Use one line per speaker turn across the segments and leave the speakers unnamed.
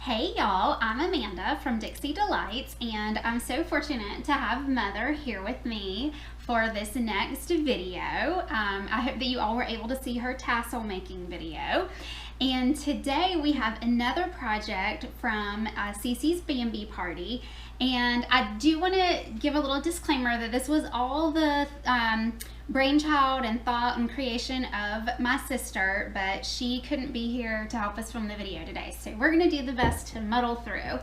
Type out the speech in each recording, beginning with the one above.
Hey y'all, I'm Amanda from Dixie Delights, and I'm so fortunate to have Mother here with me for this next video. I hope that you all were able to see her tassel making video. And today we have another project from Cece's B&B party. And I do want to give a little disclaimer that this was all the brainchild and thought and creation of my sister, but she couldn't be here to help us film the video today. So we're going to do the best to muddle through.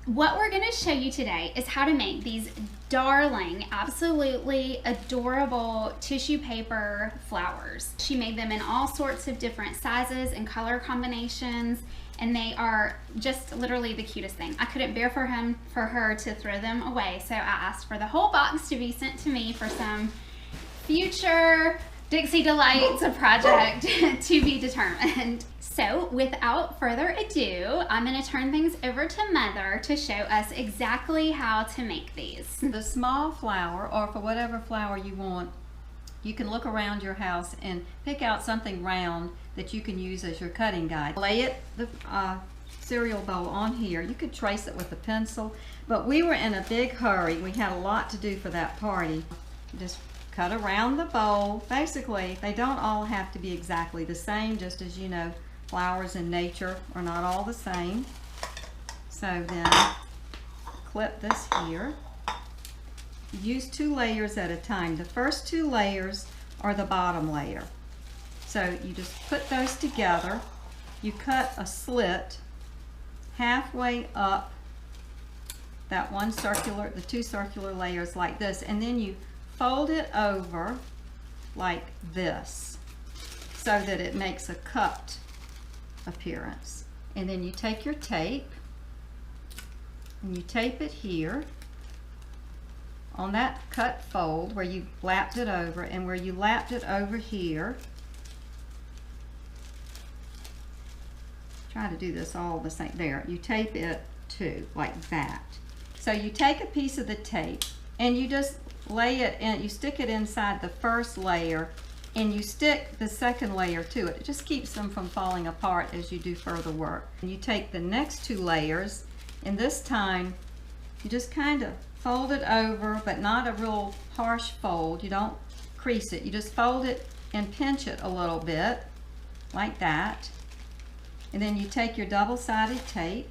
What we're going to show you today is how to make these darling, absolutely adorable tissue paper flowers. She made them in all sorts of different sizes and color combinations, and they are just literally the cutest thing. I couldn't bear for her to throw them away, so I asked for the whole box to be sent to me for some future Dixie Delights project to be determined. So without further ado, I'm going to turn things over to Mother to show us exactly how to make these.
The small flower, or for whatever flower you want, you can look around your house and pick out something round that you can use as your cutting guide. Lay the cereal bowl on here. You could trace it with a pencil, but we were in a big hurry. We had a lot to do for that party. Just cut around the bowl. Basically, they don't all have to be exactly the same, just as you know, flowers in nature are not all the same. So then clip this here. Use 2 layers at a time. The first 2 layers are the bottom layer. So you just put those together. You cut a slit halfway up that the 2 circular layers like this, and then you fold it over like this so that it makes a cupped appearance. And then you take your tape and you tape it here on that cut fold where you lapped it over, and where you lapped it over here. Try to do this all the same. There, you tape it too, like that. So you take a piece of the tape and you just lay it in, you stick it inside the first layer, and you stick the second layer to it. It just keeps them from falling apart as you do further work. And you take the next 2 layers, and this time you just kind of fold it over, but not a real harsh fold. You don't crease it. You just fold it and pinch it a little bit, like that. And then you take your double-sided tape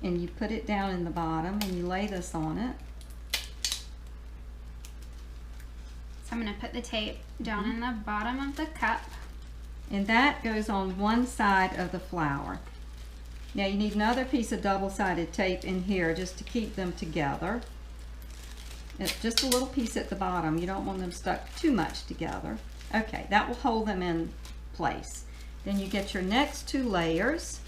and you put it down in the bottom, and you lay this on it.
So I'm going to put the tape down in the bottom of the cup.
And that goes on one side of the flower. Now you need another piece of double-sided tape in here just to keep them together. It's just a little piece at the bottom. You don't want them stuck too much together. Okay, that will hold them in place. Then you get your next 2 layers.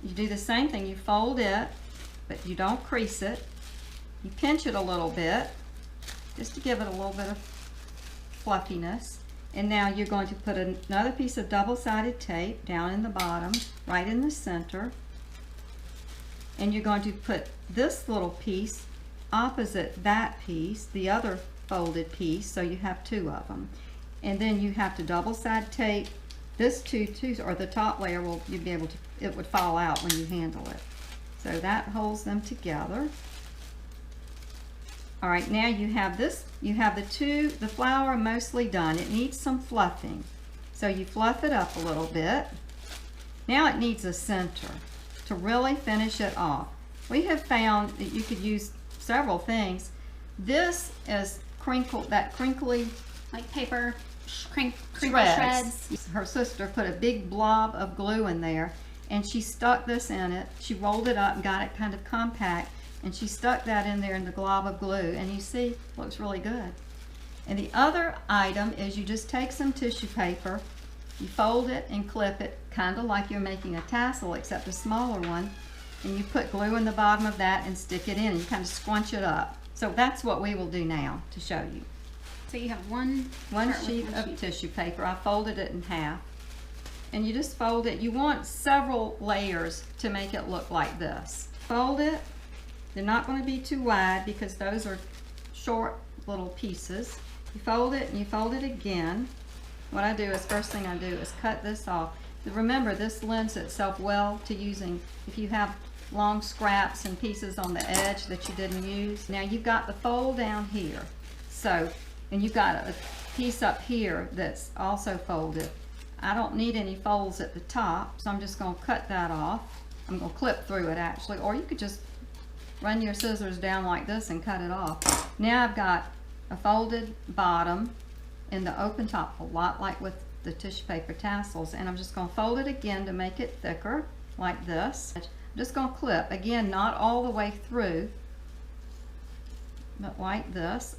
You do the same thing. You fold it, but you don't crease it. You pinch it a little bit just to give it a little bit of fluffiness. And now you're going to put another piece of double-sided tape down in the bottom, right in the center. And you're going to put this little piece opposite that piece, the other folded piece, so you have 2 of them. And then you have to double-side tape this too, or the top layer you'll be able to, it would fall out when you handle it. So that holds them together. All right, now you have this, you have the flower mostly done. It needs some fluffing. So you fluff it up a little bit. Now it needs a center to really finish it off. We have found that you could use several things. This is crinkly,
like paper crinkle shreds.
Her sister put a big blob of glue in there, and she stuck this in it. She rolled it up and got it kind of compact, and she stuck that in there in the glob of glue, and you see, looks really good. And the other item is you just take some tissue paper, you fold it and clip it, kind of like you're making a tassel, except a smaller one, and you put glue in the bottom of that and stick it in, and you kind of squunch it up. So that's what we will do now to show you.
So you have one
sheet of tissue paper. I folded it in half. And you just fold it. You want several layers to make it look like this. Fold it. They're not going to be too wide because those are short little pieces. You fold it and you fold it again. What I do is, first thing I do is cut this off. Remember, this lends itself well to using, if you have long scraps and pieces on the edge that you didn't use. Now you've got the fold down here. So, and you've got a piece up here that's also folded. I don't need any folds at the top, so I'm just going to cut that off. I'm going to clip through it actually, or you could just run your scissors down like this and cut it off. Now I've got a folded bottom and the open top, a lot like with the tissue paper tassels, and I'm just going to fold it again to make it thicker like this. I'm just going to clip again, not all the way through, but like this.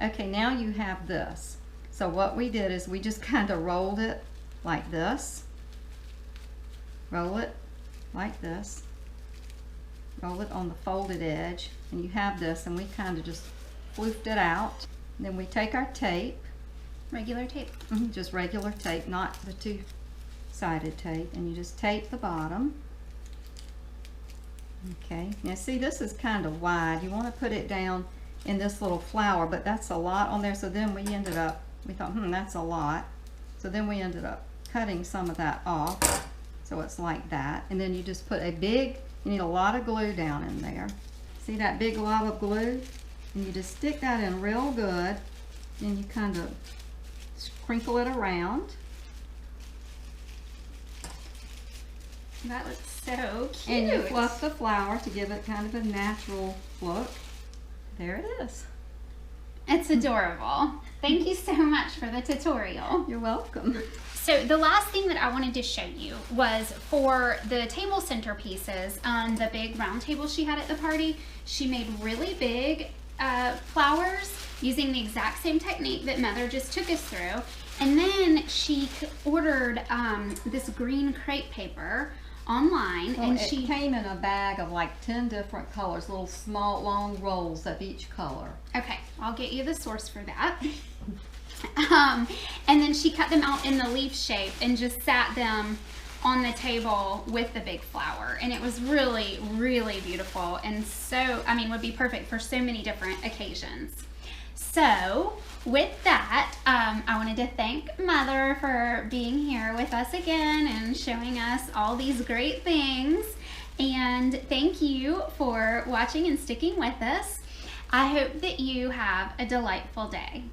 Okay, now you have this. So what we did is we just kind of rolled it like this, roll it like this, roll it on the folded edge, and you have this, and we kind of just floofed it out. And then we take our tape.
Regular tape?
Just regular tape, not the two-sided tape, and you just tape the bottom. Okay, now see, this is kind of wide. You want to put it down in this little flower, but that's a lot on there, so then we ended up, we thought, that's a lot. So then we ended up cutting some of that off, so it's like that. And then you just put a big, you need a lot of glue down in there. See that big glob of glue? And you just stick that in real good, and you kind of crinkle it around.
That looks so cute.
And you fluff the flower to give it kind of a natural look. There it is.
It's adorable. Thank you so much for the tutorial.
You're welcome.
So the last thing that I wanted to show you was for the table centerpieces on the big round table she had at the party. She made really big flowers using the exact same technique that Mother just took us through. And then she ordered this green crepe paper online,
well,
and
she came in a bag of like 10 different colors, little small long rolls of each color.
Okay, I'll get you the source for that. And then she cut them out in the leaf shape and just sat them on the table with the big flower, and it was really, really beautiful, and so, I mean, would be perfect for so many different occasions. So with that, I wanted to thank Mother for being here with us again and showing us all these great things, and thank you for watching and sticking with us. I hope that you have a delightful day.